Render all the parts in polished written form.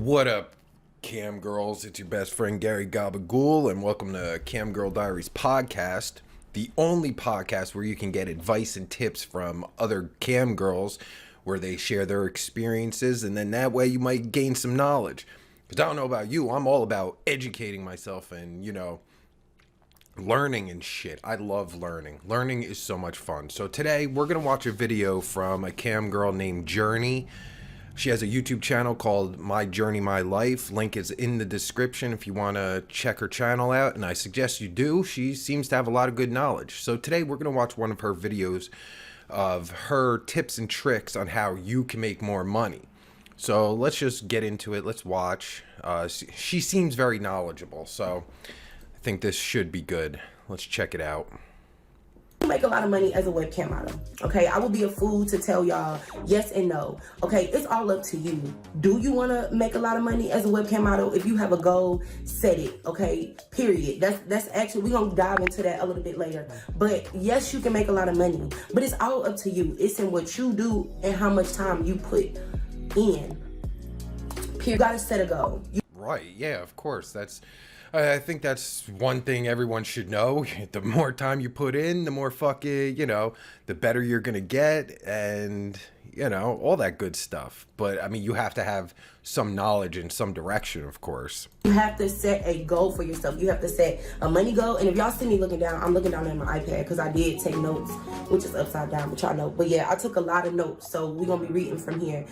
What up, Cam Girls? It's your best friend Gary Gabagool, and welcome to Cam Girl Diaries Podcast, the only podcast where you can get advice and tips from other Cam Girls, where they share their experiences, and then that way you might gain some knowledge. Because I don't know about you, I'm all about educating myself and, learning and shit. I love learning. Learning is so much fun. So today we're going to watch a video from a Cam Girl named Journey. She has a YouTube channel called MyJourneyMiLife. Link is in the description if you want to check her channel out, and I suggest you do. She seems to have a lot of good knowledge. So today we're going to watch one of her videos of her tips and tricks on how you can make more money. So let's just get into it. Let's watch. She seems very knowledgeable, so I think this should be good. Let's check it out. Make a lot of money as a webcam model. Okay, I will be a fool to tell y'all yes and no. Okay, it's all up to you. Do you want to make a lot of money as a webcam model? If you have a goal, set it. Okay, period. That's actually, we're gonna dive into that a little bit later. But yes, you can make a lot of money, but it's all up to you. It's in what you do and how much time you put in. You gotta set a goal. Right, yeah, of course. I think that's one thing everyone should know. The more time you put in, the more fucking, the better you're going to get, and, all that good stuff. But, I mean, you have to have some knowledge and some direction, of course. You have to set a goal for yourself. You have to set a money goal. And if y'all see me looking down, I'm looking down at my iPad because I did take notes, which is upside down, but y'all know. But, yeah, I took a lot of notes, so we're going to be reading from here.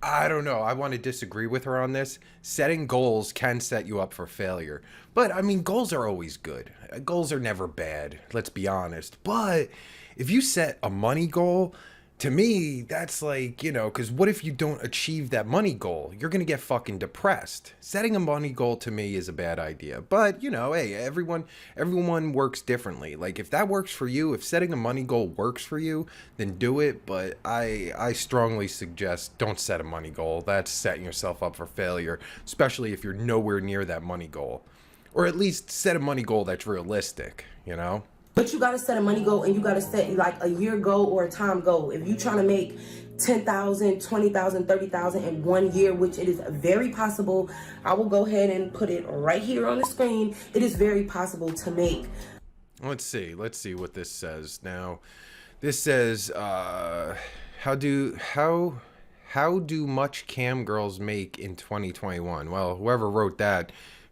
I don't know. I want to disagree with her on this. Setting goals can set you up for failure. But, I mean, goals are always good. Goals are never bad, let's be honest. But if you set a money goal, to me, that's like, because what if you don't achieve that money goal? You're going to get fucking depressed. Setting a money goal to me is a bad idea. But, hey, everyone works differently. Like, if that works for you, if setting a money goal works for you, then do it. But I strongly suggest don't set a money goal. That's setting yourself up for failure, especially if you're nowhere near that money goal. Or at least set a money goal that's realistic, But you got to set a money goal, and you got to set like a year goal or a time goal. If you're trying to make 10,000, 20,000, 30,000 in 1 year, which it is very possible, I will go ahead and put it right here on the screen. It is very possible to make. Let's see what this says. Now, this says, how do much cam girls make in 2021? Well, whoever wrote that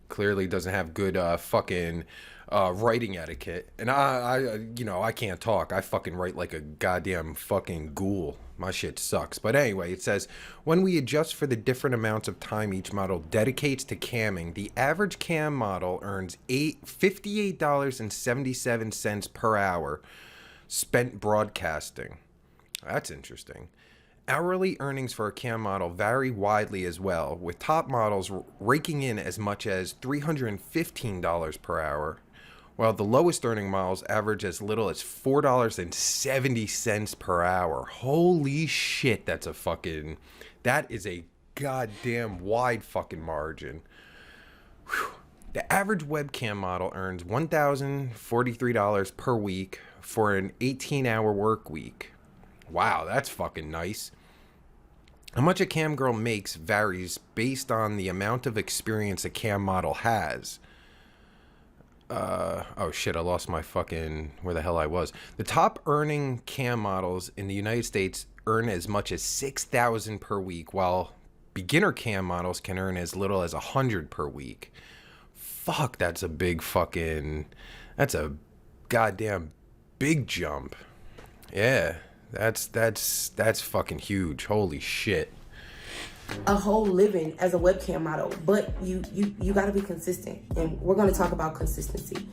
clearly doesn't have good fucking writing etiquette, and I can't talk. I fucking write like a goddamn fucking ghoul. My shit sucks. But anyway, it says, when we adjust for the different amounts of time each model dedicates to camming, the average cam model earns $58.77 per hour spent broadcasting. That's interesting. Hourly earnings for a cam model vary widely as well, with top models raking in as much as $315 per hour, while the lowest earning models average as little as $4.70 per hour. Holy shit, that is a goddamn wide fucking margin. Whew. The average webcam model earns $1,043 per week for an 18-hour work week. Wow, that's fucking nice. How much a cam girl makes varies based on the amount of experience a cam model has. Oh shit, I lost my fucking, where the hell I was. The top earning cam models in the United States earn as much as $6,000 per week, while beginner cam models can earn as little as $100 per week. Fuck, that's a goddamn big jump. Yeah. That's fucking huge. Holy shit. A whole living as a webcam model, but you got to be consistent, and we're going to talk about consistency.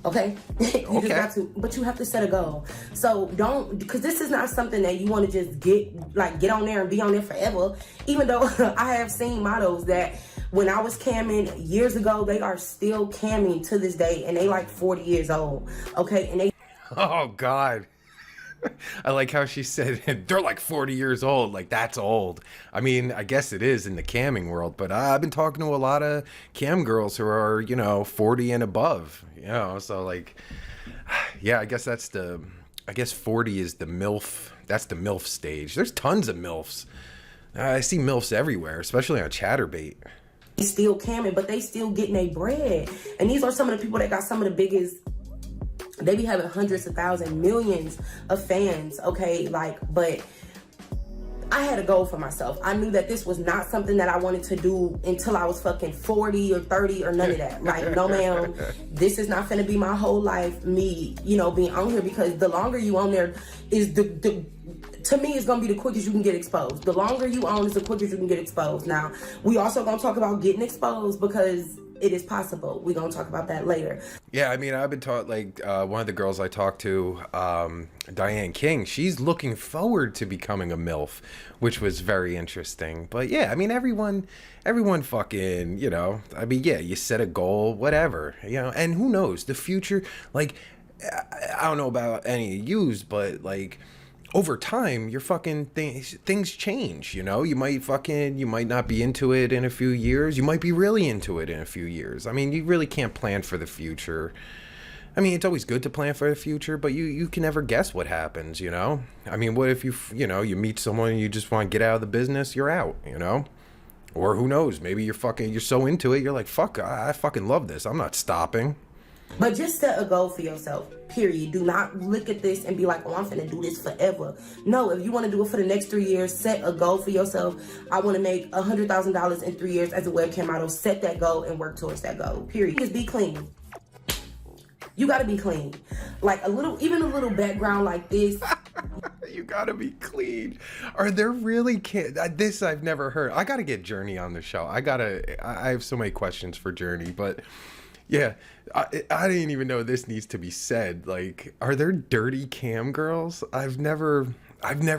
Okay? Just got to, but you have to set a goal. So don't, because this is not something that you want to just get on there and be on there forever. Even though I have seen models that when I was camming years ago, they are still camming to this day, and they like 40 years old. Okay? And they. Oh God. I like how she said they're like 40 years old. Like, that's old. I mean, I guess it is in the camming world, but I've been talking to a lot of cam girls who are, 40 and above, so like, yeah, I guess 40 is the MILF. That's the MILF stage. There's tons of MILFs. I see MILFs everywhere, especially on Chaturbate. They still camming, but they still getting their bread. And these are some of the people that got some of the biggest, they be having hundreds of thousands, millions of fans, okay? Like, but I had a goal for myself. I knew that this was not something that I wanted to do until I was fucking 40 or 30 or none of that. Like, no ma'am, this is not gonna be my whole life, me, you know, being on here, because the longer you on there is to me, it's gonna be the quickest you can get exposed. The longer you on is the quickest you can get exposed. Now, we also gonna talk about getting exposed because it is possible. We're gonna talk about that later. Yeah, I mean, I've been taught, like, one of the girls I talked to, Diane King, she's looking forward to becoming a MILF, which was very interesting. But yeah, I mean, everyone fucking, you know, I mean, yeah, you set a goal, whatever, you know, and who knows, the future, like, I don't know about any of yous, but, like, over time, your fucking things change, you know? You might not be into it in a few years. You might be really into it in a few years. I mean, you really can't plan for the future. I mean, it's always good to plan for the future, but you can never guess what happens, you know? I mean, what if you meet someone and you just want to get out of the business, you're out, you know? Or who knows, maybe you're so into it, you're like, fuck, I fucking love this. I'm not stopping. But just set a goal for yourself, period. Do not look at this and be like, oh, I'm finna do this forever. No, if you want to do it for the next 3 years, set a goal for yourself. I want to make $100,000 in 3 years as a webcam model. Set that goal and work towards that goal, period. Just be clean. You gotta be clean. Like even a little background like this. You gotta be clean. Are there really kids? This I've never heard. I gotta get Journey on the show. I have so many questions for Journey, but yeah, I didn't even know this needs to be said. Like, are there dirty cam girls? I've never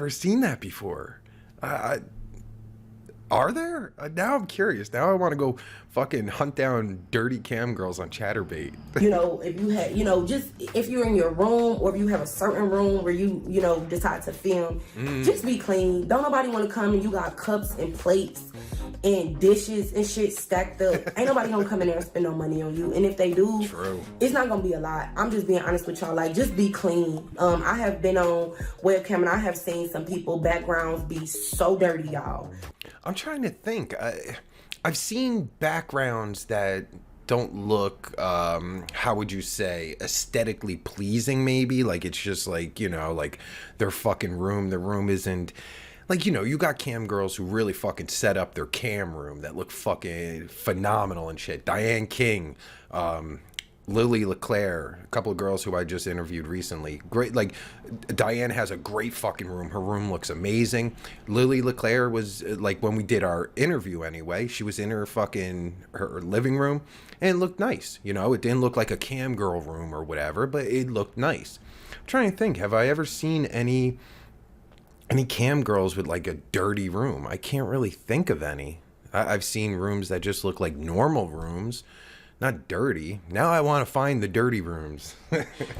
seen that before. Are there? Now I'm curious. Now I want to go fucking hunt down dirty cam girls on Chaturbate. You know, if you had, just if you're in your room or if you have a certain room where you decide to film, just be clean. Don't nobody want to come and you got cups and plates and dishes and shit stacked up. Ain't nobody gonna come in there and spend no money on you. And if they do, True. It's not gonna be a lot. I'm just being honest with y'all. Like, just be clean. I have been on webcam and I have seen some people backgrounds be so dirty, y'all. I'm trying to think. I've seen backgrounds that don't look, how would you say, aesthetically pleasing, maybe. Like, it's just like, like their fucking room. The room isn't, like, you got cam girls who really fucking set up their cam room that look fucking phenomenal and shit. Diane King, Lily LeClaire, a couple of girls who I just interviewed recently. Great, like, Diane has a great fucking room. Her room looks amazing. Lily LeClaire was, like, when we did our interview anyway, she was in her living room, and it looked nice. It didn't look like a cam girl room or whatever, but it looked nice. I'm trying to think, have I ever seen any cam girls with, like, a dirty room? I can't really think of any. I've seen rooms that just look like normal rooms. Not dirty. Now I want to find the dirty rooms.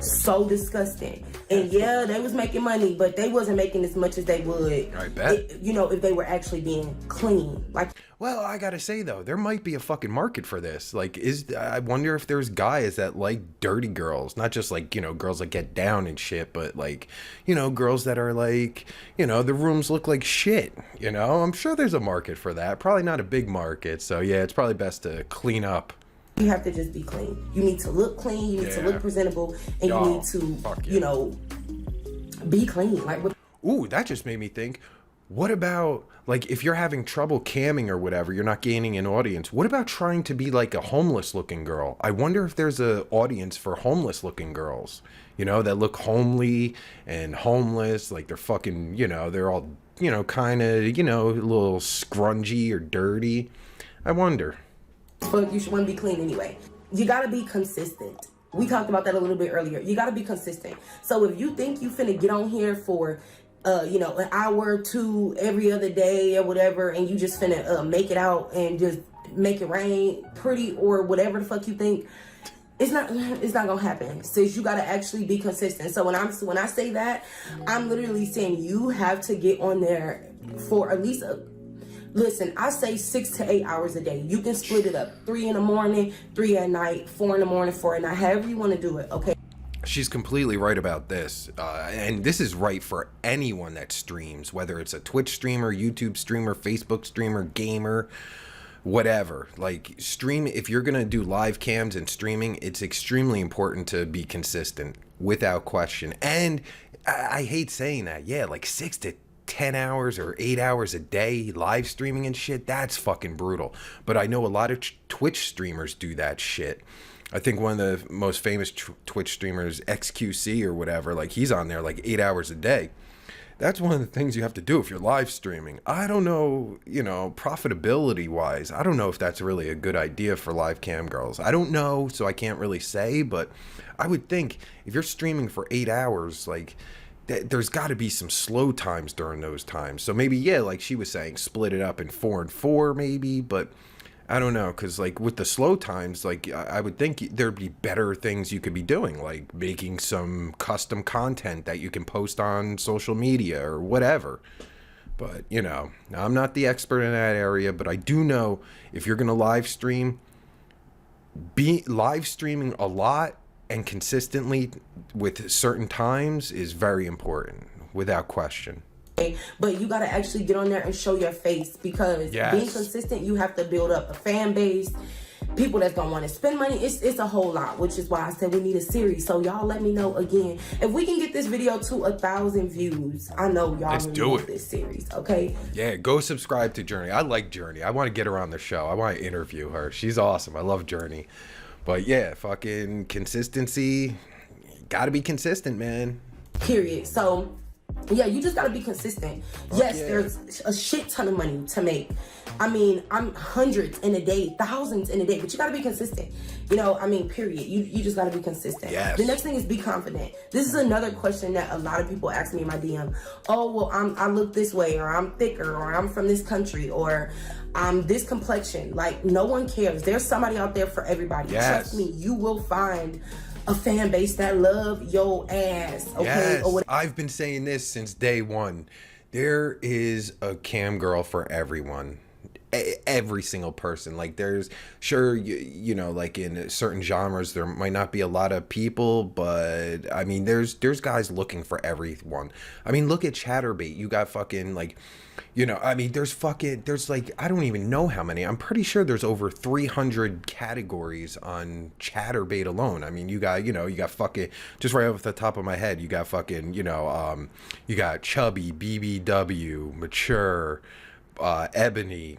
So disgusting. And yeah, they was making money, but they wasn't making as much as they would. I bet. If they were actually being clean. Like, well, I gotta say though, there might be a fucking market for this. Like, I wonder if there's guys that like dirty girls, not just like, girls that get down and shit, but like, girls that are like, the rooms look like shit. I'm sure there's a market for that. Probably not a big market. So yeah, it's probably best to clean up. You have to just be clean. You need to look clean. You need to look presentable, and you need to, be clean. Like, ooh, that just made me think. What about, like, if you're having trouble camming or whatever, you're not gaining an audience. What about trying to be like a homeless-looking girl? I wonder if there's an audience for homeless-looking girls. That look homely and homeless. Like, they're fucking, they're all, kind of, a little scrungy or dirty. I wonder. But you should want to be clean anyway. You got to be consistent. We talked about that a little bit earlier. You got to be consistent. So if you think you finna get on here for, an hour or two every other day or whatever, and you just finna make it out and just make it rain pretty or whatever the fuck you think, it's not gonna happen. So you got to actually be consistent. So when I say that, I'm literally saying you have to get on there for at least listen, I say 6 to 8 hours a day. You can split it up. 3 in the morning, 3 at night, 4 in the morning, 4 at night, however you want to do it, okay? She's completely right about this. And this is right for anyone that streams, whether it's a Twitch streamer, YouTube streamer, Facebook streamer, gamer, whatever. Like, stream, if you're going to do live cams and streaming, it's extremely important to be consistent, without question. And I hate saying that. Yeah, like 6 to 10 hours or 8 hours a day live streaming and shit, that's fucking brutal. But I know a lot of Twitch streamers do that shit. I think one of the most famous Twitch streamers, XQC or whatever, like he's on there like 8 hours a day. That's one of the things you have to do if you're live streaming. I don't know, you know, profitability wise, I don't know if that's really a good idea for live cam girls. I don't know, so I can't really say, but I would think if you're streaming for 8 hours, like there's got to be some slow times during those times. So maybe, yeah, like she was saying, split it up in 4 and 4 maybe, but I don't know, because like with the slow times, like I would think there'd be better things you could be doing, like making some custom content that you can post on social media or whatever. But, you know, I'm not the expert in that area, but I do know if you're going to live stream, be live streaming a lot and consistently with certain times is very important, without question. But you got to actually get on there and show your face, because being consistent, you have to build up a fan base, people that's going to want to spend money. It's a whole lot, which is why I said we need a series. So y'all let me know again. If we can get this video to 1,000 views, I know y'all will do this series, okay? Yeah, go subscribe to Journey. I like Journey. I want to get her on the show. I want to interview her. She's awesome. I love Journey. But yeah, fucking consistency. Got to be consistent, man. Period. So yeah, you just gotta be consistent. Yes, there's a shit ton of money to make. I mean, I'm hundreds in a day, thousands in a day, but you gotta be consistent. You know, I mean, period. You just gotta be consistent. Yes. The next thing is be confident. This is another question that a lot of people ask me in my DM. Oh, well, I look this way, or I'm thicker, or I'm from this country, or I'm this complexion. Like, no one cares. There's somebody out there for everybody. Yes. Trust me, you will find a fan base that love your ass, okay? Yes. Or I've been saying this since day one. There is a cam girl for everyone. Every single person. Like, there's, sure, you know, like in certain genres there might not be a lot of people, but I mean there's guys looking for everyone. I mean, look at Chaturbate. You got fucking, like, you know, I mean, there's like, I don't even know how many. I'm pretty sure there's over 300 categories on Chaturbate alone. I mean, you got fucking, just right off the top of my head, you got fucking, you know, you got chubby, BBW, mature, ebony,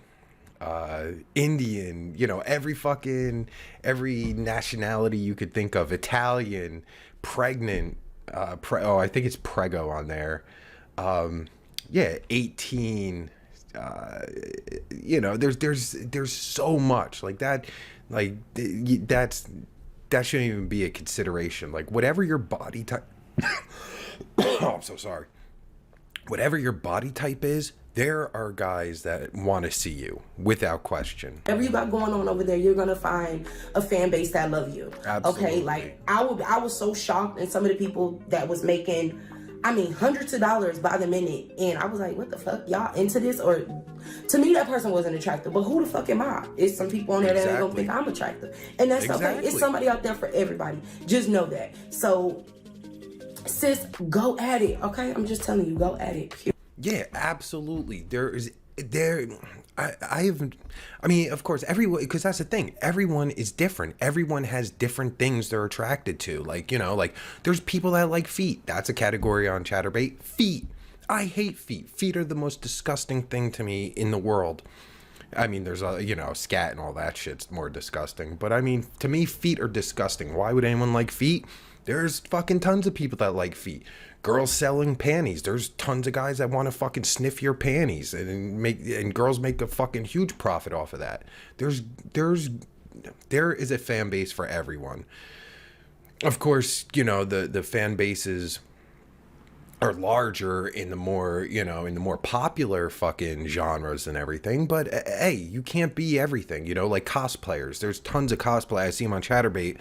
Indian, you know, every nationality you could think of, Italian, pregnant, I think it's prego on there. Yeah, 18, you know, there's so much like that, like that shouldn't even be a consideration. Like, whatever your body type, oh, I'm so sorry. Whatever your body type is, there are guys that want to see you, without question. Whatever you got going on over there, you're gonna find a fan base that love you. Absolutely. Okay, like I was so shocked, and some of the people that was making, I mean, hundreds of dollars by the minute, and I was like, what the fuck, y'all into this? Or to me, that person wasn't attractive, but who the fuck am I? It's some people on there that ain't gonna think I'm attractive, and that's okay. It's somebody out there for everybody. Just know that. So, sis, go at it. Okay, I'm just telling you, go at it. Yeah, absolutely. I mean, of course, everyone, because that's the thing. Everyone is different. Everyone has different things they're attracted to. Like, you know, like there's people that like feet. That's a category on Chaturbate. Feet. I hate feet. Feet are the most disgusting thing to me in the world. I mean, there's you know, scat and all that shit's more disgusting. But I mean, to me, feet are disgusting. Why would anyone like feet? There's fucking tons of people that like feet. Girls selling panties. There's tons of guys that want to fucking sniff your panties and girls make a fucking huge profit off of that. There is a fan base for everyone. Of course, you know, the fan bases are larger in the more, you know, in the more popular fucking genres and everything. But hey, you can't be everything, you know, like cosplayers. There's tons of cosplay. I see them on Chaturbate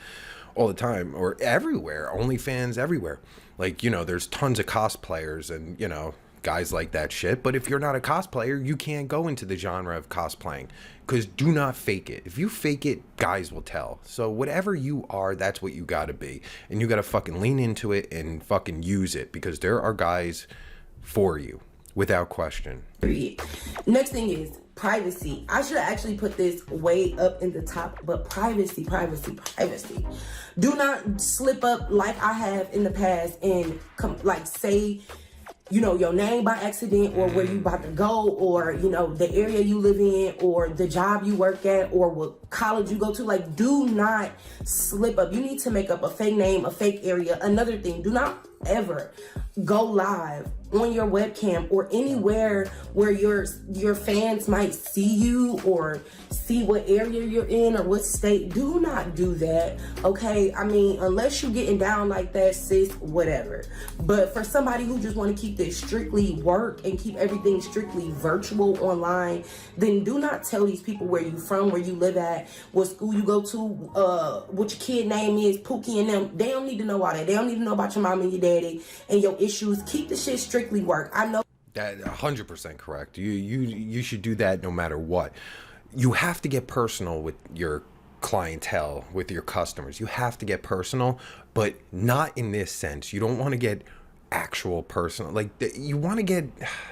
all the time, or everywhere. Onlyfans everywhere. Like, you know, there's tons of cosplayers, and, you know, guys like that shit. But if you're not a cosplayer, you can't go into the genre of cosplaying, because do not fake it. If you fake it, guys will tell. So whatever you are, that's what you gotta be. And you gotta fucking lean into it and fucking use it, because there are guys for you, without question. Next thing is privacy. I should have actually put this way up in the top, but privacy. Do not slip up like I have in the past and say, you know, your name by accident, or where you about to go, or, you know, the area you live in, or the job you work at, or what college you go to. Like, do not slip up. You need to make up a fake name, a fake area. Another thing, do not ever go live on your webcam or anywhere where your fans might see you or see what area you're in or what state. Do not do that, okay? I mean, unless you're getting down like that, sis, whatever. But for somebody who just want to keep this strictly work and keep everything strictly virtual online, then do not tell these people where you from, where you live at, what school you go to, what your kid name is, Pookie and them. They don't need to know all that. They don't need to know about your mom and your daddy and your issues. Keep the shit strictly work. I know that 100% correct. You should do that no matter what. You have to get personal with your clientele, with your customers. You have to get personal, but not in this sense. You don't want to get actual personal. Like, you want to get,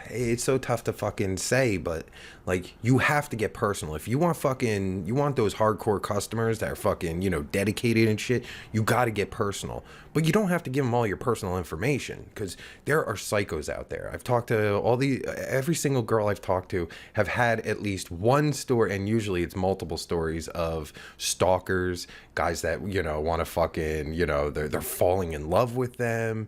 it's so tough to fucking say, but like, you have to get personal. If you want those hardcore customers that are fucking, you know, dedicated and shit, you got to get personal. But you don't have to give them all your personal information, because there are psychos out there. I've talked to every single girl I've talked to have had at least one story, and usually it's multiple stories of stalkers, guys that, you know, want to fucking, you know, they're falling in love with them.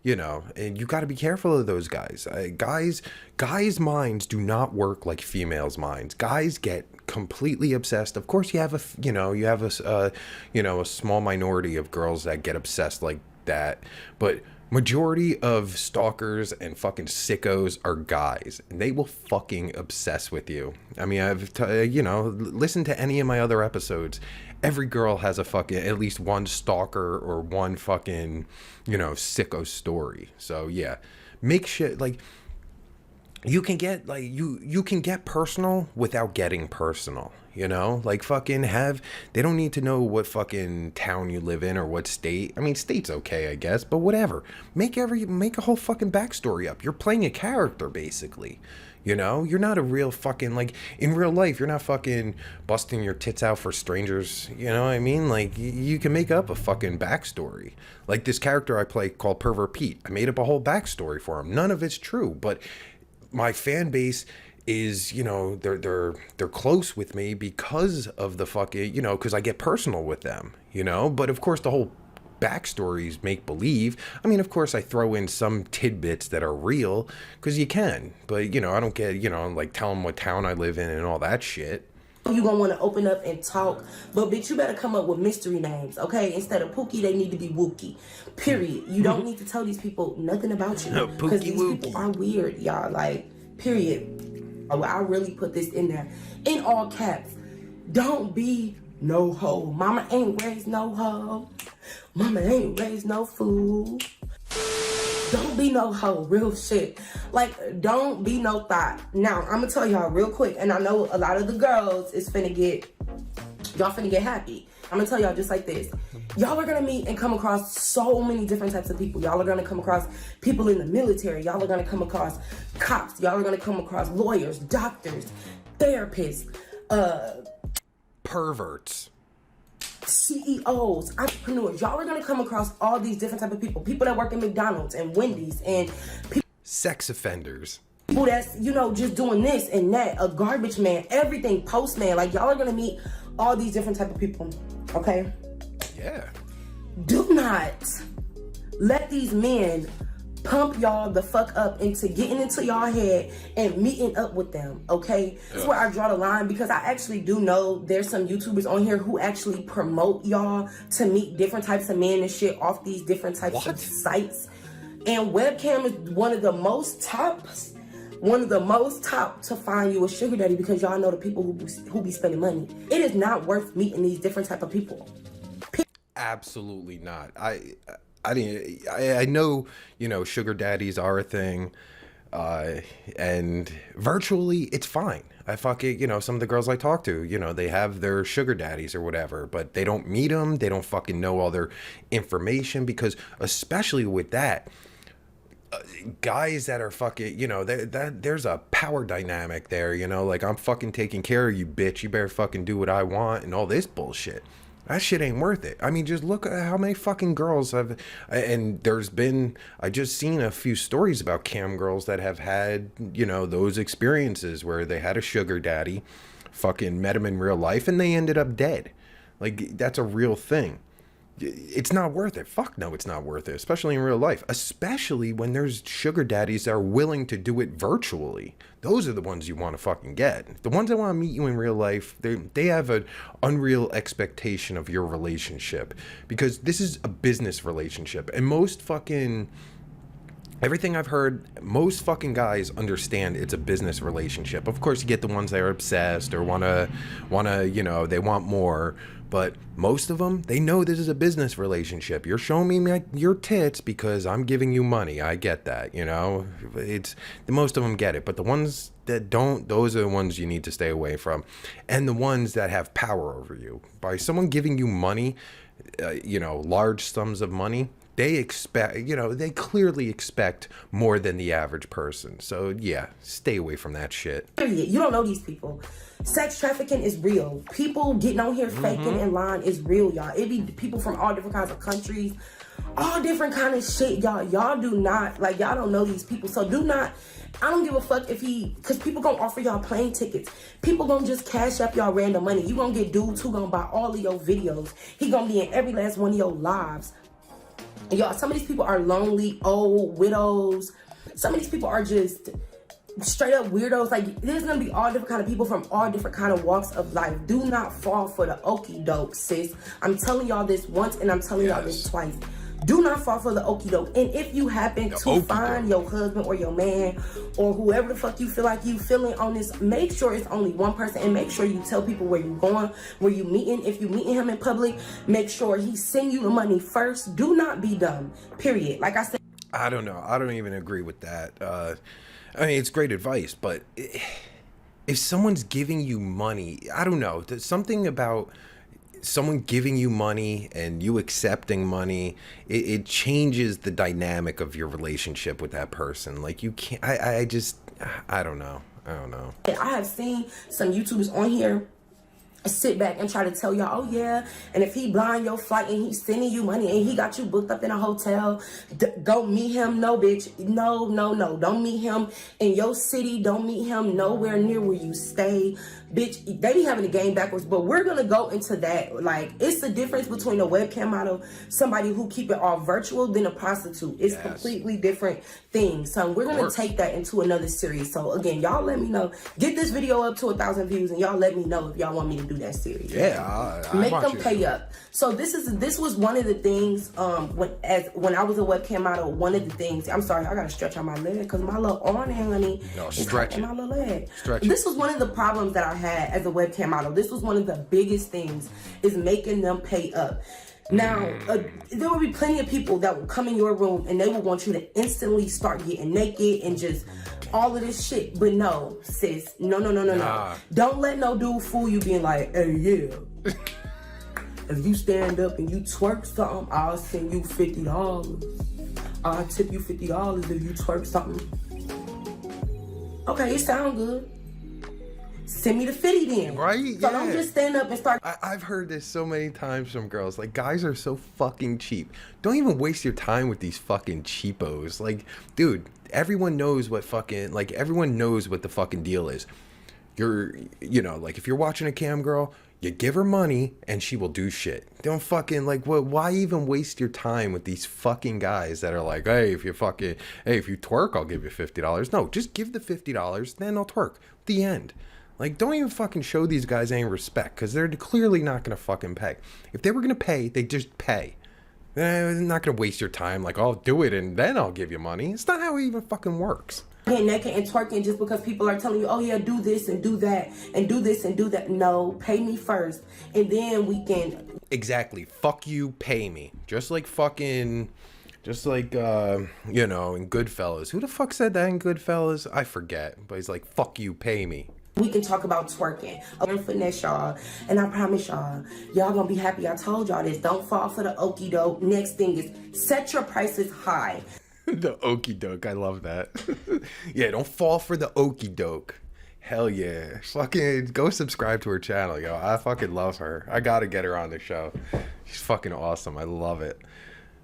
You know, and you got to be careful of those guys. Guys' minds do not work like females' minds. Guys get completely obsessed. Of course, you have a small minority of girls that get obsessed like that, but majority of stalkers and fucking sickos are guys, and they will fucking obsess with you. I mean, listen to any of my other episodes. Every girl has a fucking, at least one stalker or one fucking, you know, sicko story. So yeah, make shit like you can get you can get personal without getting personal, you know? Like, fucking they don't need to know what fucking town you live in or what state. I mean, state's okay, I guess, but whatever. Make a whole fucking backstory up. You're playing a character, basically. You know, you're not a real fucking, like, in real life, you're not fucking busting your tits out for strangers. You know what I mean? Like, you can make up a fucking backstory. Like this character I play called Pervert Pete. I made up a whole backstory for him. None of it's true, but my fan base is, you know, they're close with me because of the fucking, you know, because I get personal with them, you know. But of course, the whole backstories make believe. I mean, of course, I throw in some tidbits that are real because you can, but, you know, I don't get, you know, like, tell them what town I live in and all that shit. You gonna want to open up and talk, but bitch, you better come up with mystery names, okay? Instead of Pookie, they need to be Wookie. Period. You don't need to tell these people nothing about you, because these people are weird, y'all. Like, period. Oh, I really put this in there in all caps. Don't be no hoe. Mama ain't raised no hoe. Mama ain't raised no fool. Don't be no hoe, real shit. Like, don't be no thought. Now, I'm gonna tell y'all real quick, and I know a lot of the girls is y'all finna get happy. I'm gonna tell y'all just like this. Y'all are gonna meet and come across so many different types of people. Y'all are gonna come across people in the military. Y'all are gonna come across cops. Y'all are gonna come across lawyers, doctors, therapists, perverts, CEOs, entrepreneurs. Y'all are gonna come across all these different type of people. People that work in McDonald's and Wendy's, and sex offenders. People that's, you know, just doing this and that, a garbage man, everything, postman. Like, y'all are gonna meet all these different type of people, okay? Yeah. Do not let these men pump y'all the fuck up into getting into y'all head and meeting up with them, okay? That's where I draw the line, because I actually do know there's some YouTubers on here who actually promote y'all to meet different types of men and shit off these different types of sites. And Webcam is one of the most top to find you a sugar daddy, because y'all know the people who be spending money. It is not worth meeting these different type of people. Absolutely not. I know, you know, sugar daddies are a thing. And virtually, it's fine. I fucking, some of the girls I talk to, they have their sugar daddies or whatever, but they don't meet them. They don't fucking know all their information, because especially with that, guys that are fucking, there's a power dynamic there, like, I'm fucking taking care of you, bitch. You better fucking do what I want and all this bullshit. That shit ain't worth it. I mean, just look at how many fucking girls have, and I just seen a few stories about cam girls that have had, those experiences where they had a sugar daddy, fucking met him in real life, and they ended up dead. Like, that's a real thing. It's not worth it. Fuck no, it's not worth it, especially in real life, especially when there's sugar daddies that are willing to do it virtually. Those are the ones you want to fucking get. The ones that want to meet you in real life, they have an unreal expectation of your relationship, because this is a business relationship, and everything I've heard, most fucking guys understand it's a business relationship. Of course, you get the ones that are obsessed or wanna, they want more. But most of them, they know this is a business relationship. You're showing me your tits because I'm giving you money. I get that, most of them get it. But the ones that don't, those are the ones you need to stay away from. And the ones that have power over you. By someone giving you money, large sums of money, they expect, they clearly expect more than the average person. So, yeah, stay away from that shit. You don't know these people. Sex trafficking is real. People getting on here faking in line is real, y'all. It be people from all different kinds of countries, all different kind of shit, y'all. Y'all do not, y'all don't know these people. So do not, I don't give a fuck because people gonna offer y'all plane tickets. People gonna just cash up y'all random money. You gonna get dudes who gonna buy all of your videos. He gonna be in every last one of your lives. Y'all, some of these people are lonely, old, widows. Some of these people are just straight up weirdos. There's gonna be all different kind of people from all different kind of walks of life. Do not fall for the okie doke, sis. I'm telling y'all this once, and I'm telling y'all this twice. Do not fall for the okie doke. And if you happen to find your husband or your man or whoever the fuck you feel like you feeling on this, make sure it's only one person, and make sure you tell people where you're going, where you meeting. If you meeting him in public, make sure he send you the money first. Do not be dumb. Period. Like I said, I don't know. I don't even agree with that. I mean, it's great advice, but if someone's giving you money, I don't know. There's something about someone giving you money and you accepting money, it changes the dynamic of your relationship with that person. Like, you can't, I don't know. I have seen some YouTubers on here sit back and try to tell y'all, oh yeah, and if he buying your flight and he's sending you money and he got you booked up in a hotel, go meet him. No, bitch. No. Don't meet him in your city. Don't meet him nowhere near where you stay. Bitch, they be having the game backwards, but we're gonna go into that. It's the difference between a webcam model, somebody who keep it all virtual, than a prostitute. It's completely different things. So we're gonna take that into another series. So again, y'all let me know. Get this video up to 1,000 views, and y'all let me know if y'all want me to do that series. Yeah, I make them pay up. So this was one of the things when I was a webcam model. One of the things, I'm sorry, I gotta stretch on my leg because my little arm, honey, stretch it. My little leg. Stretch it. This was one of the problems that I had as a webcam model. This was one of the biggest things, is making them pay up. Now, there will be plenty of people that will come in your room and they will want you to instantly start getting naked and just all of this shit. But no, sis, no. Don't let no dude fool you being like, hey, yeah. If you stand up and you twerk something, I'll send you $50. I'll tip you $50 if you twerk something. Okay, it sound good. Send me the 50 then. Right? So don't just stand up and start. I've heard this so many times from girls. Guys are so fucking cheap. Don't even waste your time with these fucking cheapos. Dude, everyone knows what everyone knows what the fucking deal is. If you're watching a cam girl, you give her money and she will do shit. Don't fucking why even waste your time with these fucking guys that are like, hey, if you twerk, I'll give you $50. No, just give the $50, then I'll twerk. The end. Don't even fucking show these guys any respect, because they're clearly not gonna fucking pay. If they were gonna pay, they just pay. They're not gonna waste your time. I'll do it and then I'll give you money. It's not how it even fucking works. Getting naked and twerking just because people are telling you, oh yeah, do this and do that and do this and do that. No, pay me first, and then we can. Exactly. Fuck you, pay me. Just like fucking Just like, you know, in Goodfellas. Who the fuck said that in Goodfellas? I forget. But he's like, fuck you, pay me. We can talk about twerking. I'm gonna finesse y'all, and I promise y'all gonna be happy I told y'all this. Don't fall for the okie doke. Next thing is set your prices high. The okie doke, I love that. Yeah, don't fall for the okie doke. Hell yeah. Fucking go subscribe to her channel, yo. I fucking love her. I gotta get her on the show. She's fucking awesome. I love it.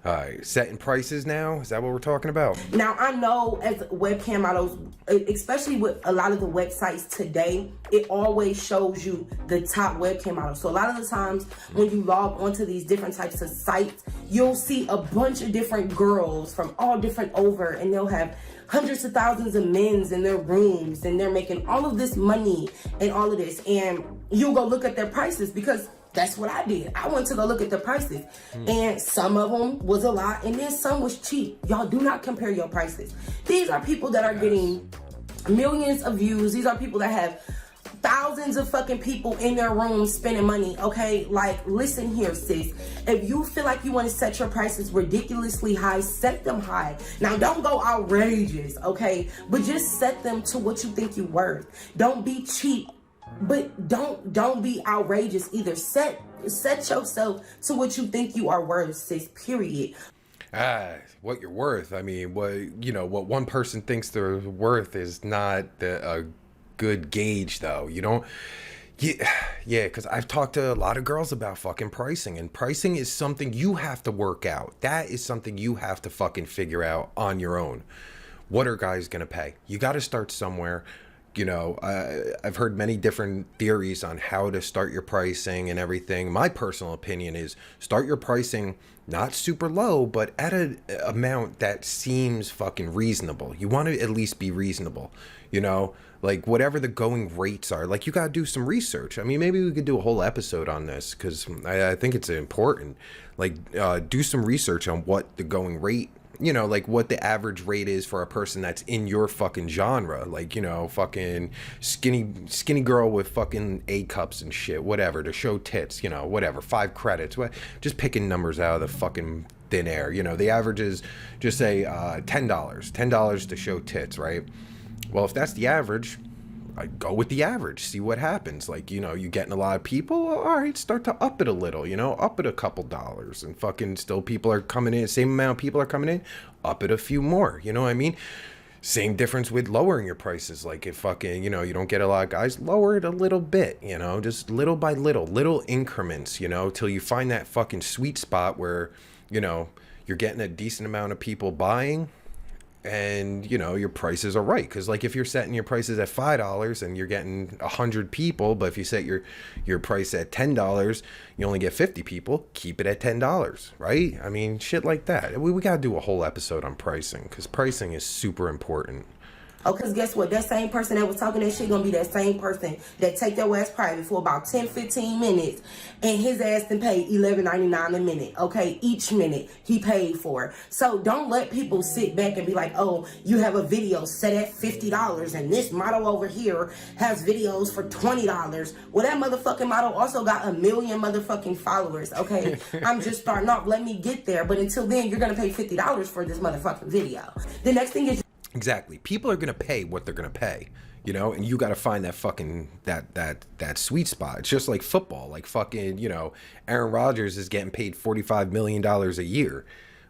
All right, setting prices now? Is that what we're talking about? Now, I know as webcam models, especially with a lot of the websites today, it always shows you the top webcam models. So a lot of the times when you log onto these different types of sites, you'll see a bunch of different girls from all different over, and they'll have hundreds of thousands of men's in their rooms, and they're making all of this money and all of this. And you'll go look at their prices, because that's what I did. I went to go look at the prices, and some of them was a lot, and then some was cheap. Y'all do not compare your prices. These are people that are getting millions of views. These are people that have thousands of fucking people in their rooms spending money, okay? Like, listen here, sis. If you feel like you want to set your prices ridiculously high, set them high. Now, don't go outrageous, okay? But just set them to what you think you're worth. Don't be cheap. But don't be outrageous either. Set yourself to what you think you are worth, sis, period. What you're worth. I mean, what one person thinks they're worth is not a good gauge, though. You don't. Yeah, because I've talked to a lot of girls about fucking pricing, and pricing is something you have to work out. That is something you have to fucking figure out on your own. What are guys gonna pay? You got to start somewhere. You know, I've heard many different theories on how to start your pricing and everything. My personal opinion is start your pricing not super low, but at an amount that seems fucking reasonable. You want to at least be reasonable, you know, like whatever the going rates are. Like, you got to do some research. I mean, maybe we could do a whole episode on this, because I think it's important. Like, do some research on what the going rate, you know, like what the average rate is for a person that's in your fucking genre. Like, you know, fucking skinny girl with fucking A cups and shit, whatever, to show tits, you know, whatever, 5 credits, just picking numbers out of the fucking thin air. You know, the average is, just say $10 to show tits, right? Well, if that's the average, I go with the average, see what happens. Like, you know, you getting a lot of people, all right, start to up it a little, you know, up it a couple dollars, and fucking still people are coming in, same amount of people are coming in, up it a few more, you know what I mean? Same difference with lowering your prices. Like, if fucking, you know, you don't get a lot of guys, lower it a little bit, you know, just little by little increments, you know, till you find that fucking sweet spot where, you know, you're getting a decent amount of people buying, and, you know, your prices are right. Because, like, if you're setting your prices at $5 and you're getting 100 people, but if you set your price at $10, you only get 50 people, keep it at $10, right? I mean, shit like that. We got to do a whole episode on pricing, because pricing is super important. Oh, because guess what? That same person that was talking that shit gonna be that same person that take your ass private for about 10-15 minutes, and his ass then pay $11.99 a minute, okay? Each minute he paid for. So don't let people sit back and be like, oh, you have a video set at $50, and this model over here has videos for $20. Well, that motherfucking model also got 1 million motherfucking followers, okay? I'm just starting off. Let me get there. But until then, you're gonna pay $50 for this motherfucking video. The next thing is, exactly. People are going to pay what they're going to pay, you know, and you got to find that fucking, that sweet spot. It's just like football. Like, fucking, you know, Aaron Rodgers is getting paid $45 million a year.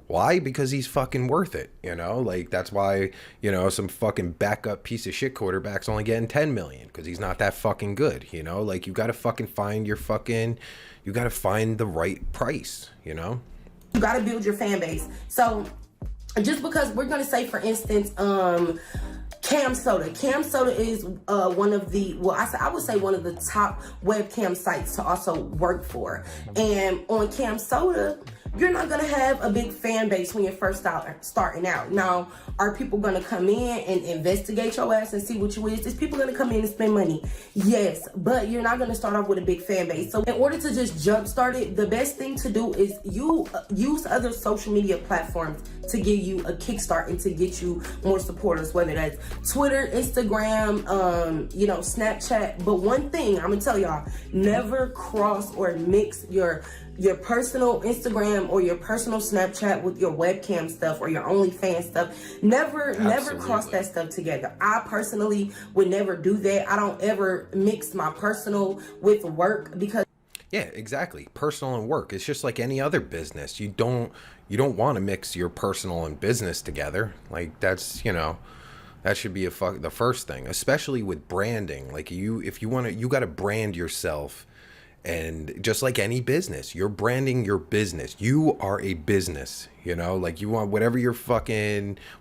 Why? Because he's fucking worth it, you know? Like, that's why, you know, some fucking backup piece of shit quarterback's only getting 10 million, because he's not that fucking good, you know? Like, you got to fucking find your fucking, you got to find the right price, you know? You got to build your fan base. So, just because we're going to say, for instance, Cam Soda. Cam Soda is one of the, well, I would say one of the top webcam sites to also work for. And on Cam Soda, you're not going to have a big fan base when you're first starting out. Now, are people going to come in and investigate your ass and see what you is? Is people going to come in and spend money? Yes, but you're not going to start off with a big fan base. So in order to just jumpstart it, the best thing to do is you use other social media platforms to give you a kickstart and to get you more supporters, whether that's Twitter, Instagram, you know, Snapchat. But one thing I'm going to tell y'all, never cross or mix your your personal Instagram or your personal Snapchat with your webcam stuff or your OnlyFans stuff. Never cross that stuff together. I personally would never do that. I don't ever mix my personal with work because yeah, exactly. Personal and work. It's just like any other business. You don't want to mix your personal and business together. Like that's, that should be the first thing, especially with branding. Like if you want to, you got to brand yourself. And just like any business, you're branding your business. You are a business, like you want whatever you're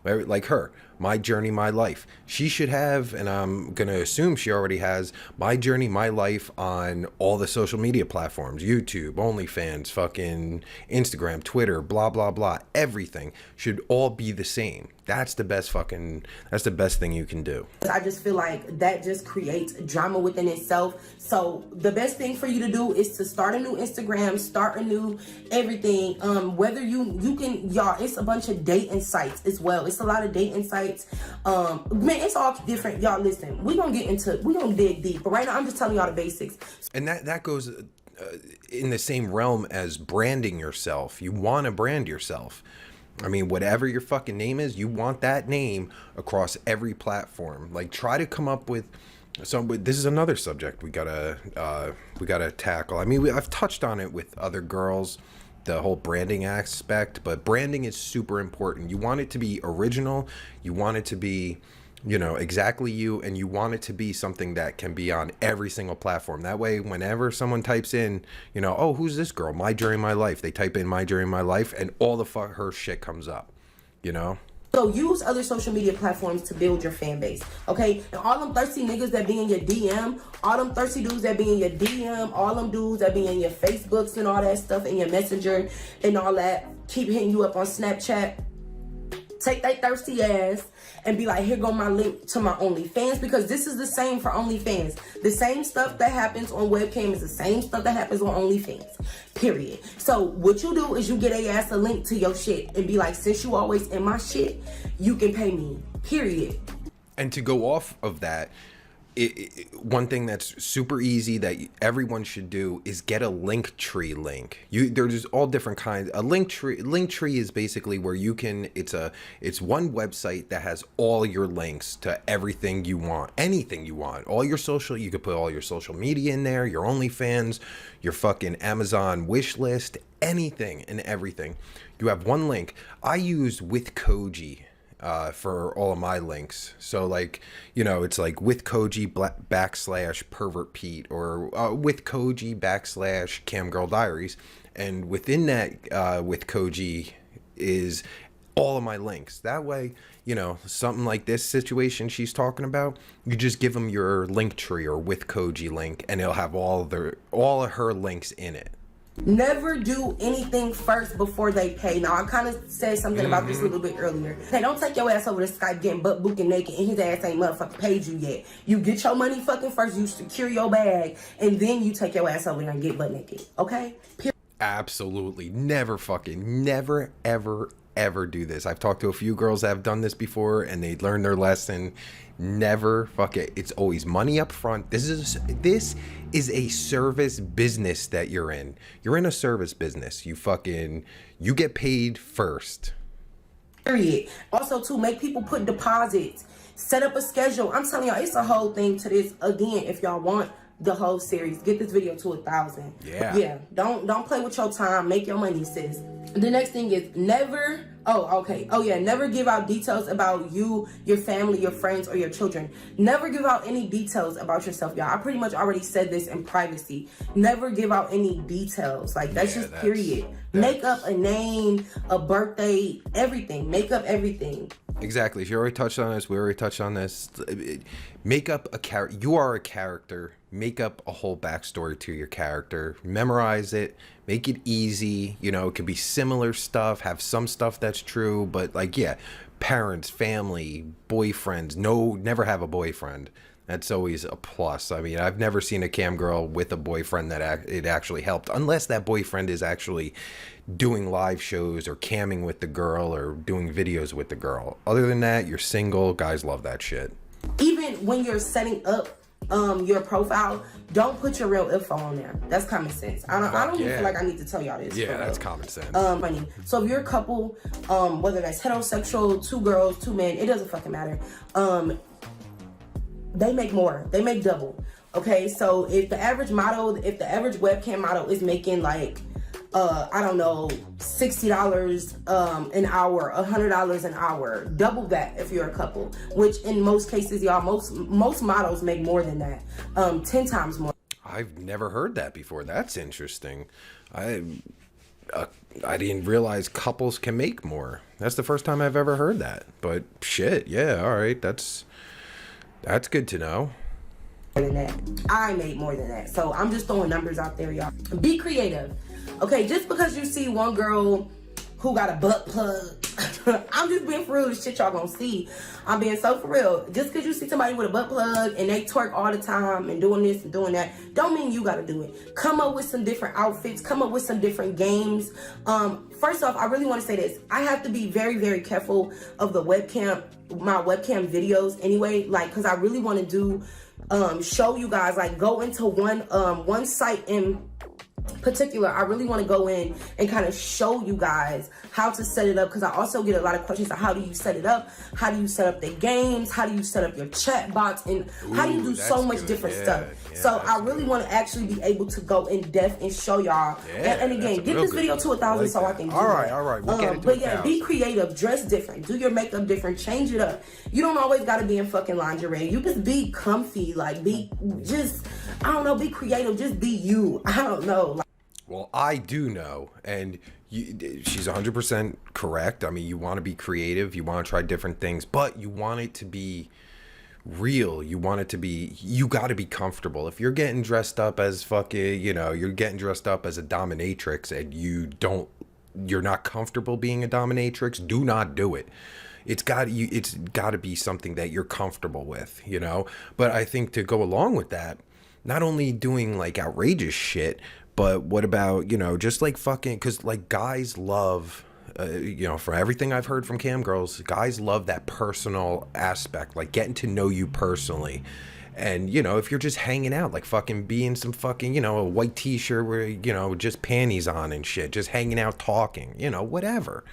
like her, MyJourneyMiLife. She should have, and I'm going to assume she already has MyJourneyMiLife on all the social media platforms, YouTube, OnlyFans, fucking Instagram, Twitter, blah, blah, blah. Everything should all be the same. That's the best thing you can do. I just feel like that just creates drama within itself. So the best thing for you to do is to start a new Instagram, start a new everything. Whether you can, y'all, it's a bunch of dating sites as well. It's a lot of dating sites. Man, it's all different. Y'all listen, we're going to dig deep. But right now, I'm just telling y'all the basics. And that goes in the same realm as branding yourself. You want to brand yourself. I mean, whatever your fucking name is, you want that name across every platform. Like, try to come up with some. This is another subject we gotta tackle. I mean, I've touched on it with other girls, the whole branding aspect, but branding is super important. You want it to be original. You want it to be, exactly you, and you want it to be something that can be on every single platform. That way, whenever someone types in, oh, who's this girl? MyJourneyMiLife. They type in MyJourneyMiLife, and all the fuck her shit comes up, So use other social media platforms to build your fan base, okay? And all them thirsty niggas that be in your DM, all them thirsty dudes that be in your DM, all them dudes that be in your Facebooks and all that stuff, in your Messenger and all that, keep hitting you up on Snapchat. Take that thirsty ass and be like, here go my link to my OnlyFans, because this is the same for OnlyFans. The same stuff that happens on Webcam is the same stuff that happens on OnlyFans, period. So what you do is you get a ass a link to your shit and be like, since you always in my shit, you can pay me, period. And to go off of that, one thing that's super easy that everyone should do is get a Linktree link. There's all different kinds. A Linktree is basically where you can. It's one website that has all your links to everything you want, anything you want. All your social. You could put all your social media in there, your OnlyFans, your fucking Amazon wish list, anything and everything. You have one link. I use with Koji for all of my links. So like, it's like with Koji / pervert Pete, or with Koji / Cam Girl Diaries. And within that, with Koji is all of my links. That way, something like this situation she's talking about, you just give them your Linktree or with Koji link, and it'll have all of her links in it. Never do anything first before they pay. Now, I kind of said something about this a little bit earlier. Hey, don't take your ass over to Skype getting butt booking naked and his ass ain't motherfucking paid you yet. You get your money fucking first, you secure your bag, and then you take your ass over there and get butt naked. Okay? Absolutely. Never, ever do this. I've talked to a few girls that have done this before, and they learned their lesson. Never fuck it. It's always money up front. This is a service business that you're in. You're in a service business. You get paid first. Period. Also, to make people put deposits, set up a schedule. I'm telling y'all, it's a whole thing to this. Again, if y'all want the whole series, get this video to 1,000. Yeah. Don't play with your time. Make your money, sis. The next thing is never give out details about you, your family, your friends, or your children. Never give out any details about yourself, y'all. I pretty much already said this in privacy. Never give out any details. Like, that's period. Make up a name, a birthday, everything. Make up everything. Exactly. She already touched on this. We already touched on this. Make up a character. You are a character. Make up a whole backstory to your character. Memorize it. Make it easy. It could be similar stuff. Have some stuff that's true. But parents, family, boyfriends. No, never have a boyfriend. That's always a plus. I mean, I've never seen a cam girl with a boyfriend that it actually helped. Unless that boyfriend is actually doing live shows or camming with the girl or doing videos with the girl. Other than that, you're single. Guys love that shit. Even when you're setting up your profile, don't put your real info on there. That's common sense. I don't even feel like I need to tell y'all this. Yeah, that's common sense. Funny. So if you're a couple, whether that's heterosexual, 2 girls, 2 men, it doesn't fucking matter. They make more. They make double. Okay, so if the average webcam model is making like, I don't know, $60 an hour, $100 an hour, double that if you're a couple, which in most cases, y'all, most models make more than that, 10 times more. I've never heard that before. That's interesting. I didn't realize couples can make more. That's the first time I've ever heard that. But shit, yeah, all right, that's good to know. Than that. I made more than that. So I'm just throwing numbers out there, y'all. Be creative. Okay, just because you see one girl who got a butt plug, I'm just being for real, the shit y'all gonna see. I'm being so for real. Just because you see somebody with a butt plug and they twerk all the time and doing this and doing that, don't mean you gotta do it. Come up with some different outfits, come up with some different games. First off, I really wanna say this. I have to be very, very careful of my webcam videos anyway, like, cause I really wanna do, show you guys, like, go into one site in particular. I really want to go in and kind of show you guys how to set it up, because I also get a lot of questions on how do you set it up, how do you set up the games, how do you set up your chat box, and how do you do so much different stuff. So I really want to actually be able to go in depth and show y'all. And again, get this video to 1,000 so I can do all right, we'll get it to but yeah, be creative, dress different, do your makeup different, change it up. You don't always got to be in fucking lingerie. You just be comfy, like, I don't know, be creative, just be you. I don't know. Well, I do know, and she's 100% correct. I mean, you want to be creative, you want to try different things, but you want it to be real. You got to be comfortable. If you're getting dressed up as fucking, you're getting dressed up as a dominatrix and you're not comfortable being a dominatrix, do not do it. It's got to be something that you're comfortable with, But I think to go along with that, not only doing like outrageous shit, but what about, just like fucking, because like guys love, for everything I've heard from cam girls, guys love that personal aspect, like getting to know you personally. And, if you're just hanging out, like fucking being some fucking, a white t-shirt where, just panties on and shit, just hanging out talking, whatever.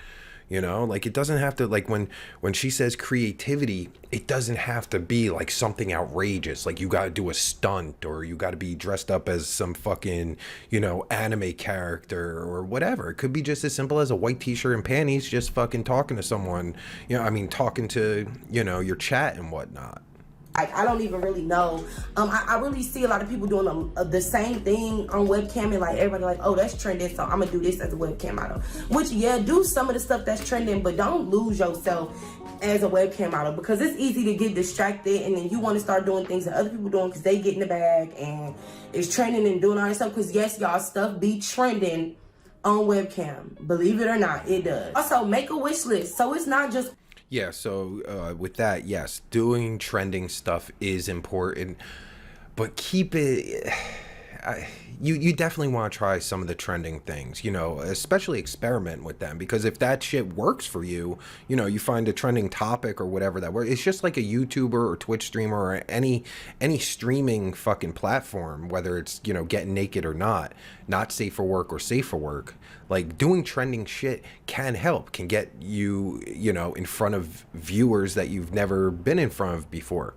Like it doesn't have to, like when she says creativity, it doesn't have to be like something outrageous. Like you got to do a stunt or you got to be dressed up as some fucking, anime character or whatever. It could be just as simple as a white t-shirt and panties, just fucking talking to someone, talking to, your chat and whatnot. I don't even really know. I really see a lot of people doing the same thing on webcam, and like everybody like, oh, that's trending, so I'm gonna do this as a webcam model. Which, yeah, do some of the stuff that's trending, but don't lose yourself as a webcam model, because it's easy to get distracted and then you want to start doing things that other people doing because they get in the bag and it's trending and doing all that stuff. Because yes, y'all, stuff be trending on webcam. Believe it or not, it does. Also, make a wish list. So it's not just... Yeah, so with that, yes, doing trending stuff is important, but keep it... You definitely want to try some of the trending things, especially experiment with them, because if that shit works for you, you find a trending topic or whatever that works. It's just like a YouTuber or Twitch streamer or any streaming fucking platform, whether it's, getting naked or not safe for work or safe for work. Like doing trending shit can help, can get you, in front of viewers that you've never been in front of before.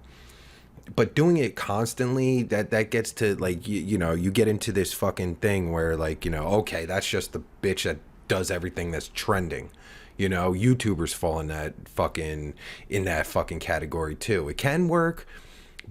But doing it constantly, that gets to like, you get into this fucking thing where like, okay, that's just the bitch that does everything that's trending. YouTubers fall in that fucking category too. It can work,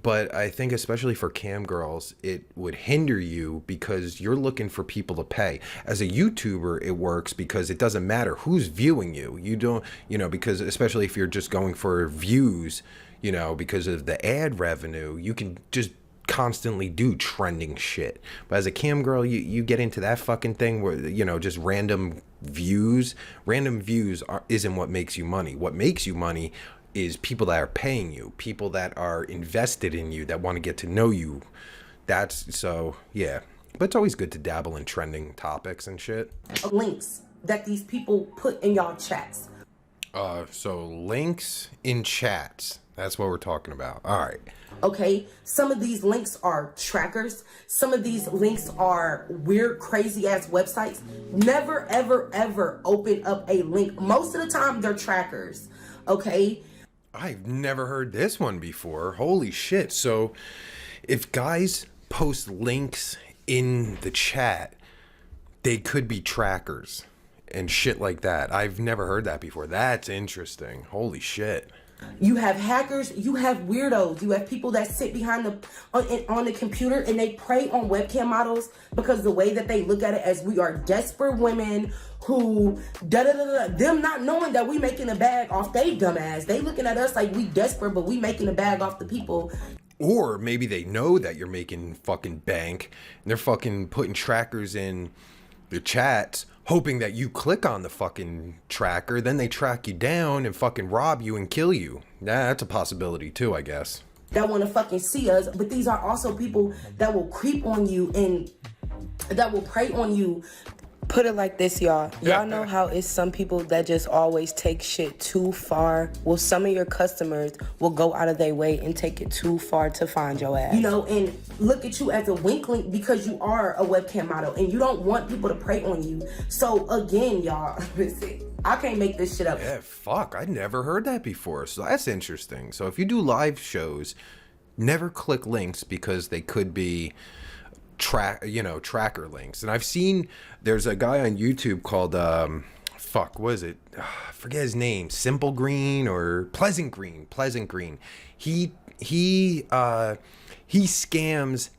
but I think especially for cam girls, it would hinder you because you're looking for people to pay. As a YouTuber, it works because it doesn't matter who's viewing you. You don't, because especially if you're just going for views, because of the ad revenue, you can just constantly do trending shit. But as a cam girl, you get into that fucking thing where, just random views isn't what makes you money. What makes you money is people that are paying you, people that are invested in you, that want to get to know you. Yeah. But it's always good to dabble in trending topics and shit. Links that these people put in y'all chats. So links in chats. That's what we're talking about. All right. Okay, some of these links are trackers. Some of these links are weird, crazy ass websites. Never, ever, ever open up a link. Most of the time, they're trackers. Okay. I've never heard this one before. Holy shit. So if guys post links in the chat, they could be trackers and shit like that. I've never heard that before. That's interesting. Holy shit. You have hackers, you have weirdos, you have people that sit behind on the computer and they prey on webcam models because the way that they look at it as we are desperate women who them not knowing that we making a bag off they dumbass. They looking at us like we desperate, but we making a bag off the people. Or maybe they know that you're making fucking bank and they're fucking putting trackers in the chats, hoping that you click on the fucking tracker, then they track you down and fucking rob you and kill you. That's a possibility too, I guess. That want to fucking see us, but these are also people that will creep on you and that will prey on you. Put it like this, y'all. Y'all know how it's some people that just always take shit too far? Well, some of your customers will go out of their way and take it too far to find your ass. You know, and look at you as a weakling because you are a webcam model and you don't want people to prey on you. So again, y'all, listen, I can't make this shit up. Yeah, fuck. I never heard that before. So that's interesting. So if you do live shows, never click links because they could be tracker links. And I've seen there's a guy on YouTube called what is it? I forget his name. Simple Green or Pleasant Green. He scams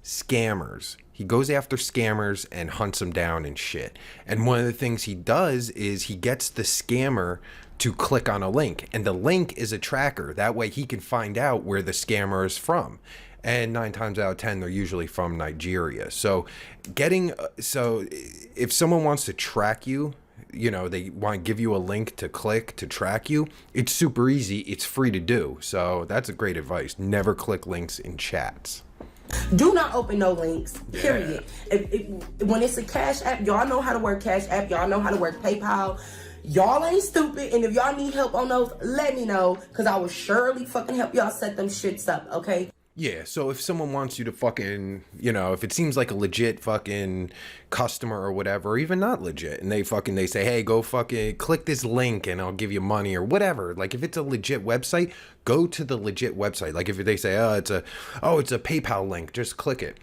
scammers. He goes after scammers and hunts them down and shit. And one of the things he does is he gets the scammer to click on a link, and the link is a tracker. That way he can find out where the scammer is from. And 9 times out of 10, they're usually from Nigeria. So if someone wants to track you, they want to give you a link to click to track you, it's super easy. It's free to do. So that's a great advice. Never click links in chats. Do not open no links, period. When it's a Cash App, y'all know how to work Cash App. Y'all know how to work PayPal. Y'all ain't stupid, and if y'all need help on those, let me know, because I will surely fucking help y'all set them shits up, okay? Yeah, so if someone wants you to fucking, if it seems like a legit fucking customer or whatever, or even not legit, and they say, hey, go fucking click this link and I'll give you money or whatever. Like if it's a legit website, go to the legit website. Like if they say, it's a PayPal link, just click it.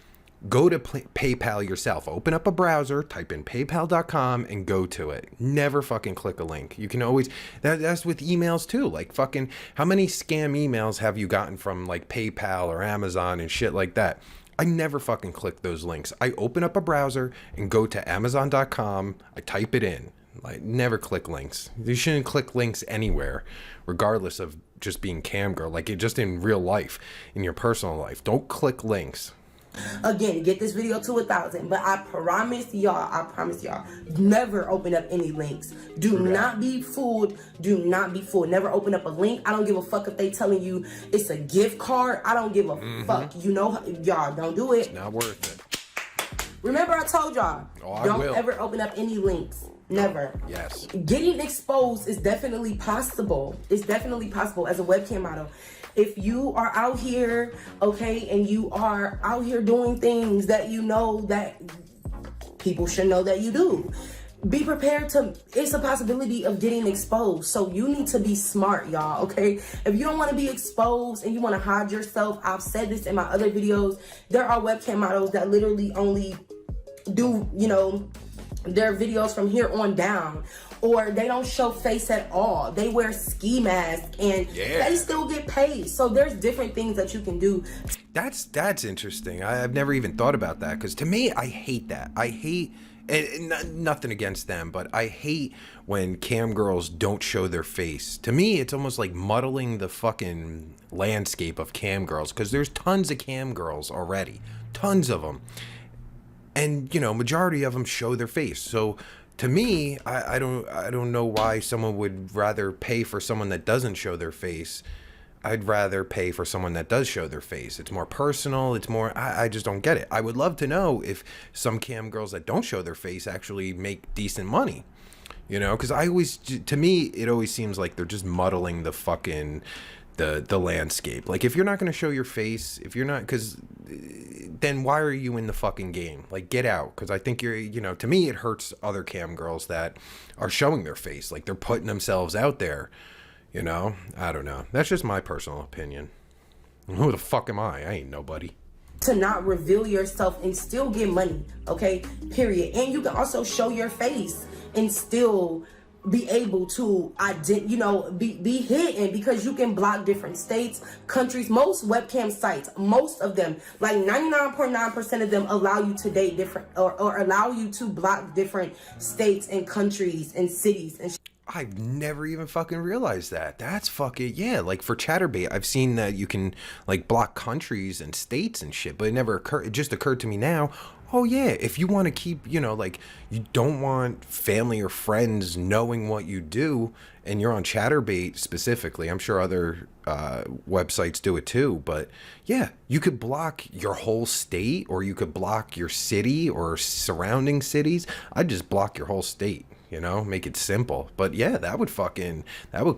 Go to PayPal yourself. Open up a browser, type in paypal.com and go to it. Never fucking click a link. You can always, that's with emails too. Like fucking, how many scam emails have you gotten from like PayPal or Amazon and shit like that? I never fucking click those links. I open up a browser and go to amazon.com. I type it in. Like never click links. You shouldn't click links anywhere, regardless of just being cam girl. Like just in real life, in your personal life. Don't click links. Again, get this video to 1,000, but I promise y'all, never open up any links. Do not be fooled. Never open up a link. I don't give a fuck if they telling you it's a gift card. I don't give a fuck. Y'all don't do it. It's not worth it. Remember I told y'all, don't ever open up any links. Never. Yes. Getting exposed is definitely possible. It's definitely possible as a webcam model. If you are out here, okay, and you are out here doing things that you know that people should know that you do, be prepared it's a possibility of getting exposed. So you need to be smart, y'all, okay? If you don't want to be exposed and you want to hide yourself, I've said this in my other videos, there are webcam models that literally only do, their videos from here on down, or they don't show face at all. They wear ski masks and they still get paid. So there's different things that you can do. That's interesting. I've never even thought about that, because to me, I hate that. I hate, and nothing against them, but I hate when cam girls don't show their face. To me, it's almost like muddling the fucking landscape of cam girls, because there's tons of cam girls already. Tons of them. And, majority of them show their face. So to me, I don't know why someone would rather pay for someone that doesn't show their face. I'd rather pay for someone that does show their face. It's more personal. It's more, I just don't get it. I would love to know if some cam girls that don't show their face actually make decent money. Because to me, it always seems like they're just muddling the fucking the landscape. Like, if you're not going to show your face, if you're not, because then why are you in the fucking game? Like, get out. Because I think to me, it hurts other cam girls that are showing their face. Like, they're putting themselves out there, I don't know. That's just my personal opinion. Who the fuck am I? I ain't nobody. To not reveal yourself and still get money, okay? Period. And you can also show your face and still be able to be hidden, because you can block different states, countries. Most webcam sites, most of them, like 99.9% of them, allow you to date different or allow you to block different states and countries and cities and I've never even fucking realized that. That's fucking, yeah, like for Chaturbate, I've seen that you can like block countries and states and shit, but it just occurred to me now, oh yeah, if you want to keep, like you don't want family or friends knowing what you do, and you're on Chaturbate specifically, I'm sure other websites do it too, but yeah, you could block your whole state, or you could block your city or surrounding cities. I'd just block your whole state. Make it simple. But yeah, that would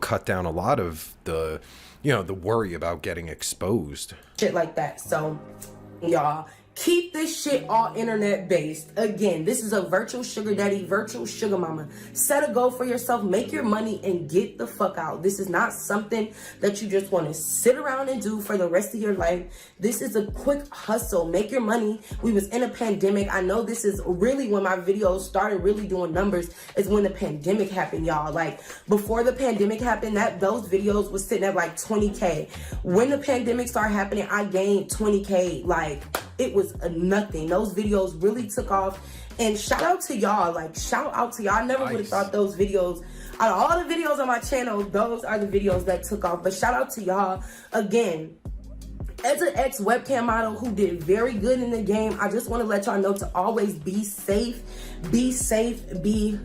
cut down a lot of the worry about getting exposed. Shit like that. So, y'all, keep this shit all internet based. Again, this is a virtual sugar daddy, virtual sugar mama. Set a goal for yourself, make your money, and get the fuck out. This is not something that you just want to sit around and do for the rest of your life. This is a quick hustle. Make your money. We was in a pandemic. I know this is really when my videos started really doing numbers, is when the pandemic happened, y'all. Like, before the pandemic happened, those videos was sitting at like 20K. When the pandemic started happening, I gained 20K. Like, it was nothing. Those videos really took off. And shout out to y'all. I never would have thought those videos, out of all the videos on my channel, those are the videos that took off. But shout out to y'all. Again, as an ex-webcam model who did very good in the game, I just want to let y'all know to always be safe. Be safe, you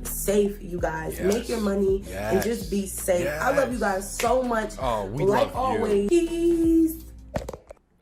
guys. Yes. Make your money and just be safe. Yes. I love you guys so much. Oh, we like love always. you. Peace.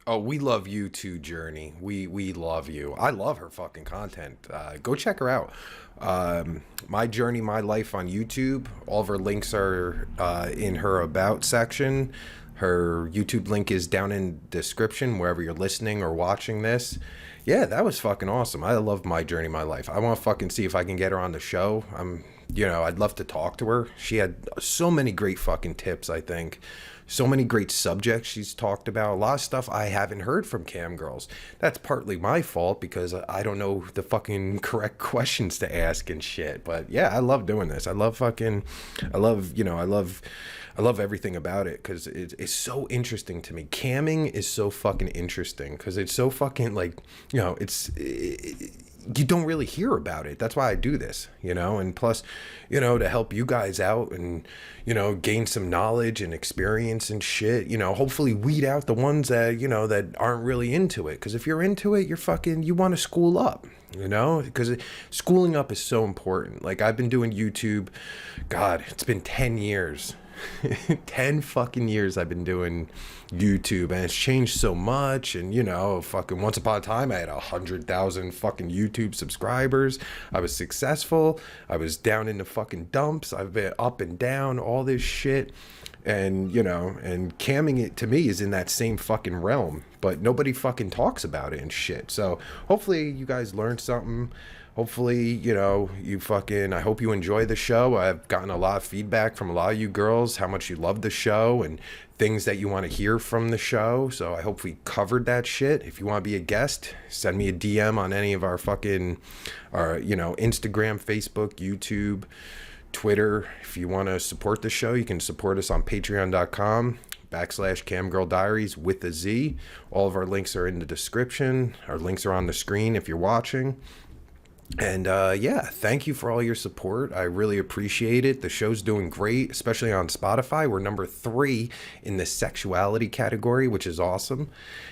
Oh, we love you too, Journey. We love you. I love her fucking content. Go check her out. MyJourneyMiLife on YouTube. All of her links are in her About section. Her YouTube link is down in the description wherever you're listening or watching this. Yeah, that was fucking awesome. I love MyJourneyMiLife. I want to fucking see if I can get her on the show. I'd love to talk to her. She had so many great fucking tips, I think. So many great subjects she's talked about. A lot of stuff I haven't heard from cam girls. That's partly my fault because I don't know the fucking correct questions to ask and shit. But yeah, I love doing this. I love everything about it because it's so interesting to me. Camming is so fucking interesting because it's so fucking you don't really hear about it. That's why I do this, and plus, to help you guys out and, gain some knowledge and experience and shit, hopefully weed out the ones that, that aren't really into it. Cause if you're into it, you want to school up, because schooling up is so important. Like, I've been doing YouTube. God, it's been 10 years. 10 fucking years I've been doing YouTube, and it's changed so much. And fucking once upon a time I had 100,000 fucking YouTube subscribers. I was successful. I was down in the fucking dumps. I've been up and down, all this shit. And and camming, it to me is in that same fucking realm, but nobody fucking talks about it and shit. So hopefully you guys learned something. Hopefully, I hope you enjoy the show. I've gotten a lot of feedback from a lot of you girls, how much you love the show and things that you want to hear from the show. So I hope we covered that shit. If you want to be a guest, send me a DM on any of our Instagram, Facebook, YouTube, Twitter. If you want to support the show, you can support us on patreon.com/Cam Girl Diaries with a Z. All of our links are in the description. Our links are on the screen if you're watching. And thank you for all your support. I really appreciate it. The show's doing great, especially on Spotify. We're number 3 in the sexuality category, which is awesome.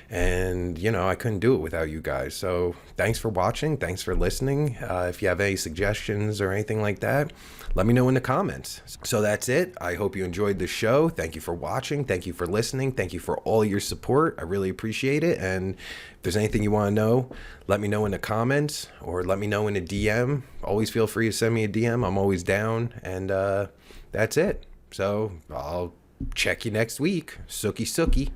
And, I couldn't do it without you guys. So thanks for watching. Thanks for listening. If you have any suggestions or anything like that, let me know in the comments. So that's it. I hope you enjoyed the show. Thank you for watching. Thank you for listening. Thank you for all your support. I really appreciate it. And if there's anything you want to know, let me know in the comments or let me know in a DM. Always feel free to send me a DM. I'm always down. And that's it. So I'll check you next week. Sookie sookie.